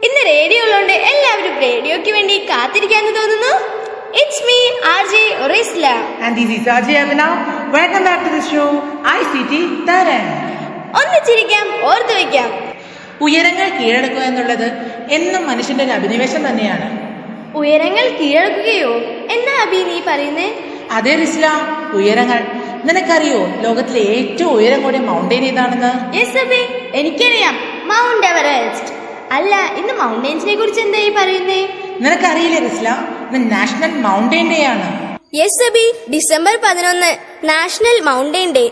ഇന്ന് റേഡിയോ ഉള്ളതുകൊണ്ട് എല്ലാവരും റേഡിയോയ്ക്ക് വേണ്ടി കാത്തിരിക്കാന്ന് തോന്നുന്നു. It's me, RJ Risla. And this is RJ Abhinav. Welcome back to the show ICT Tarang. ഒന്നിച്ചിരിക്കാം, ഓർത്തു വയ്ക്കാം. ഉയരങ്ങൾ കീഴടക്കുക എന്നുള്ളത് എന്നും മനുഷ്യന്റെ ഒരു അഭിനിവേശം തന്നെയാണ്. ഉയരങ്ങൾ കീഴടക്കുകയോ എന്നാ അഭി നീ പറയുന്നേ? അതെ റിസ്ല, ഉയരങ്ങൾ. നിനക്കറിയോ ലോകത്തിലെ ഏറ്റവും ഉയരം കൂടിയ മൗണ്ടെയിൻ ഏതാണെന്ന്? യെസ് അഭി, എനിക്കറിയാം, മൗണ്ട് എവറസ്റ്റ്. അല്ല, ഇന്ന് മൗണ്ടെയിൻസിനെ കുറിച്ച് എന്തായി പറയുന്നേ? നിനക്കറിയില്ലേ റിസ്ല, ഇന്ന് നാഷണൽ മൗണ്ടെയിൻ ഡേ ആണ്. യെസ് അഭി, December 11 നാഷണൽ മൗണ്ടെയിൻ ഡേ.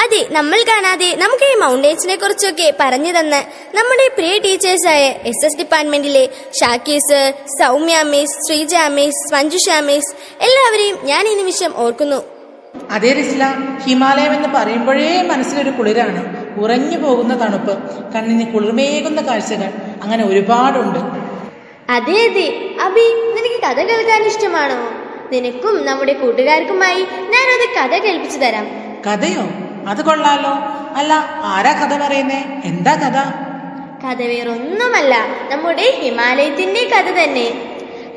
അതെ, നമ്മൾ കാണാതെ നമുക്ക് ഈ മൗണ്ടെയിൻസിനെ കുറിച്ചൊക്കെ പറഞ്ഞു തന്ന നമ്മുടെ പ്രിയ ടീച്ചേഴ്സായ SS ഡിപ്പാർട്ട്മെന്റിലെ Shakir sir, Soumya miss, Sreeja miss, Manjusha miss എല്ലാവരെയും ഞാൻ ഈ നിമിഷം ഓർക്കുന്നു. അതേ റിസ്ല, ഹിമാലയം എന്ന് പറയുമ്പോഴേ മനസ്സിലൊരു കുളിരാണ്. ഉറഞ്ഞു പോകുന്ന തണുപ്പ്, കണ്ണിന് കുളിർമേകുന്ന കാഴ്ചകൾ, അങ്ങനെ ഒരുപാടുണ്ട്. അതെ അതെ അഭി, നിനക്ക് കഥ കേൾക്കാൻ ഇഷ്ടമാണോ? നിനക്കും നമ്മുടെ കൂട്ടുകാർക്കുമായി ഞാനത് കഥ കേൾപ്പിച്ചു തരാം. കഥയോ? അത് കൊള്ളാലോ. അല്ല, ആരാ കഥ പറയുന്നേ? എന്താ കഥ? കഥ വേറൊന്നുമല്ല, നമ്മുടെ ഹിമാലയത്തിന്റെ കഥ തന്നെ.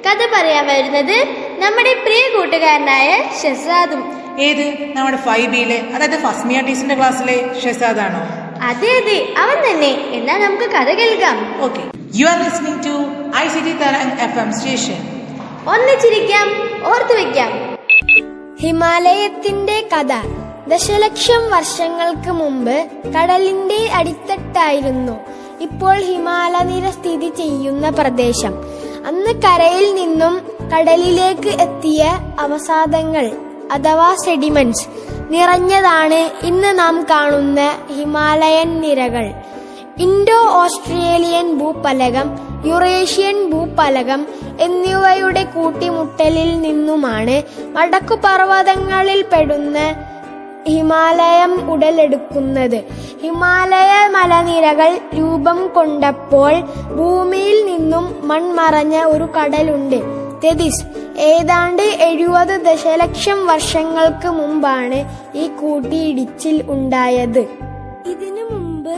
കഥ പറയാൻ വരുന്നത് നമ്മുടെ പ്രിയ കൂട്ടുകാരനായ ഷെസാദും. ഏത്? നമ്മുടെ 5Bയിലെ, അതായത് ഫസ്മിയ ടീച്ചറിന്റെ ക്ലാസ്സിലെ ഷെസാദാണോ? അതെ അതെ, അവൻ തന്നെ. എന്നാ നമുക്ക് കഥ കേൾക്കാം. Okay, you are listening to ICT Tarang FM station. ഒന്നിച്ചിരിക്കാം, ഓർത്തു വെക്കാം. ഹിമാലയത്തിന്റെ കഥ. ദശലക്ഷം വർഷങ്ങൾക്ക് മുമ്പ് കടലിന്റെ അടിത്തട്ടായിരുന്നു ഇപ്പോൾ ഹിമാലയനിര സ്ഥിതി ചെയ്യുന്ന പ്രദേശം. അന്ന് കരയിൽ നിന്നും കടലിലേക്ക് എത്തിയ അവസാദങ്ങൾ അഥവാ സെഡിമെന്റ്സ് നിറഞ്ഞതാണ് ഇന്ന് നാം കാണുന്ന ഹിമാലയൻ നിരകൾ. ഇൻഡോ ഓസ്ട്രേലിയൻ ഭൂപലകം, യുറേഷ്യൻ ഭൂപലകം എന്നിവയുടെ കൂട്ടിമുട്ടലിൽ നിന്നുമാണ് വടക്കുപർവ്വതങ്ങളിൽ പെടുന്ന ഹിമാലയം ഉടലെടുക്കുന്നത്. ഹിമാലയ മലനിരകൾ രൂപം കൊണ്ടപ്പോൾ ഭൂമിയിൽ നിന്നും മൺമറഞ്ഞ ഒരു കടലുണ്ട്, തെതിസ്. ഏതാണ്ട് 70 ദശലക്ഷം വർഷങ്ങൾക്ക് മുമ്പാണ് ഈ കൂട്ടിയിടിച്ചിൽ ഉണ്ടായത്. ഇതിനു മുമ്പ്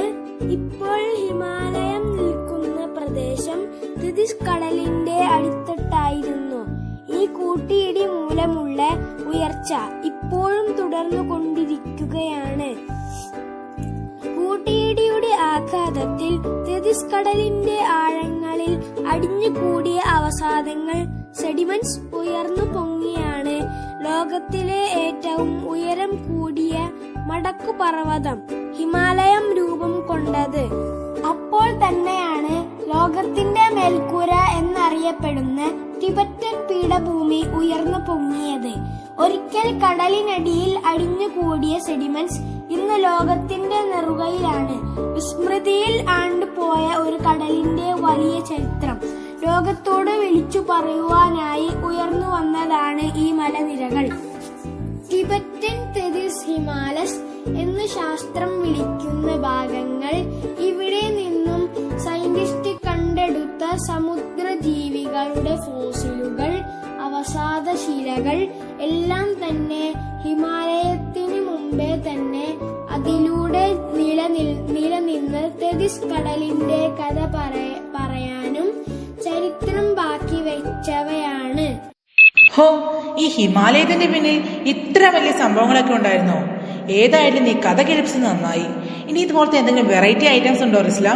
ഇപ്പോൾ ഹിമാലയം നിൽക്കുന്ന പ്രദേശം തെതിസ് കടലിന്റെ അടിത്തട്ടായിരുന്നു. ഈ കൂട്ടിയിടി മൂലമുള്ള ഉയർച്ച ഇപ്പോഴും തുടർന്നു കൊണ്ടിരിക്കുകയാണ്. കൂട്ടിയിടിയുടെ ആഘാതത്തിൽ തെതിസ് കടലിന്റെ ആഴങ്ങളിൽ അടിഞ്ഞുകൂടിയ അവസാദങ്ങൾ സെഡിമെന്റ്സ് ഉയർന്നു പൊങ്ങിയാണ് ലോകത്തിലെ ഏറ്റവും ഉയരം കൂടിയ മടക്കുപർവ്വതം ഹിമാലയം രൂപം കൊണ്ടത്. അപ്പോൾ തന്നെയാണ് ലോകത്തിന്റെ മേൽക്കൂര എന്നറിയപ്പെടുന്ന ടിബറ്റൻ പീഠഭൂമി ഉയർന്നു പൊങ്ങിയത്. ഒരിക്കൽ കടലിനടിയിൽ അടിഞ്ഞുകൂടിയ സെഡിമെന്റ്സ് ഇന്ന് ലോകത്തിന്റെ നെറുകയിലാണ്. വിസ്മൃതിയിൽ ആണ്ടുപോയ ഒരു കടലിന്റെ വലിയ ചരിത്രം ലോകത്തോട് വിളിച്ചു പറയുവാനായി ഉയർന്നു വന്നതാണ് ഈ മലനിരകൾ. ടിബറ്റൻ തെതിസ് ഹിമാലസ് എന്ന് ശാസ്ത്രം വിളിക്കുന്ന ഭാഗങ്ങൾ, ഇവിടെ നിന്നും സയന്റിസ്റ്റ് കണ്ടെടുത്ത സമുദ്രജീവികളുടെ ഫോസിലുകൾ, അവസാദശിലകൾ എല്ലാം തന്നെ ഹിമാലയത്തിന് മുമ്പേ തന്നെ അതിലൂടെ നിലനിന്ന് തെതിസ് കടലിന്റെ കഥ പറയാനും ചരിത്രം ബാക്കി വെച്ചവയാണ്. ഹോ, ഈ ഹിമാലയത്തിന്റെ പിന്നിൽ ഇത്ര വലിയ സംഭവങ്ങളൊക്കെ ഉണ്ടായിരുന്നോ? ഏതായാലും നീ കഥ കേൾപ്പിച്ചത് നന്നായി. ഇനി ഇതുപോലത്തെ എന്തെങ്കിലും വെറൈറ്റി ഐറ്റംസ് ഉണ്ടോ റിസ്ല?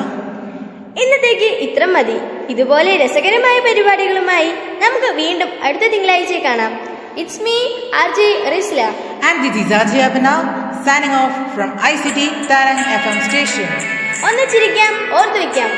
ഇന്നത്തേക്ക് ഇത്ര മതി. ഇതുപോലെ രസകരമായ പരിപാടികളുമായി നമുക്ക് വീണ്ടും അടുത്ത തിങ്കളാഴ്ച കാണാം. It's me RJ Risla. And this is RJ Abhinav signing off from ICT Tarang FM station. ഒന്നിച്ചിരിക്കാം, ഓർത്തു വയ്ക്കാം.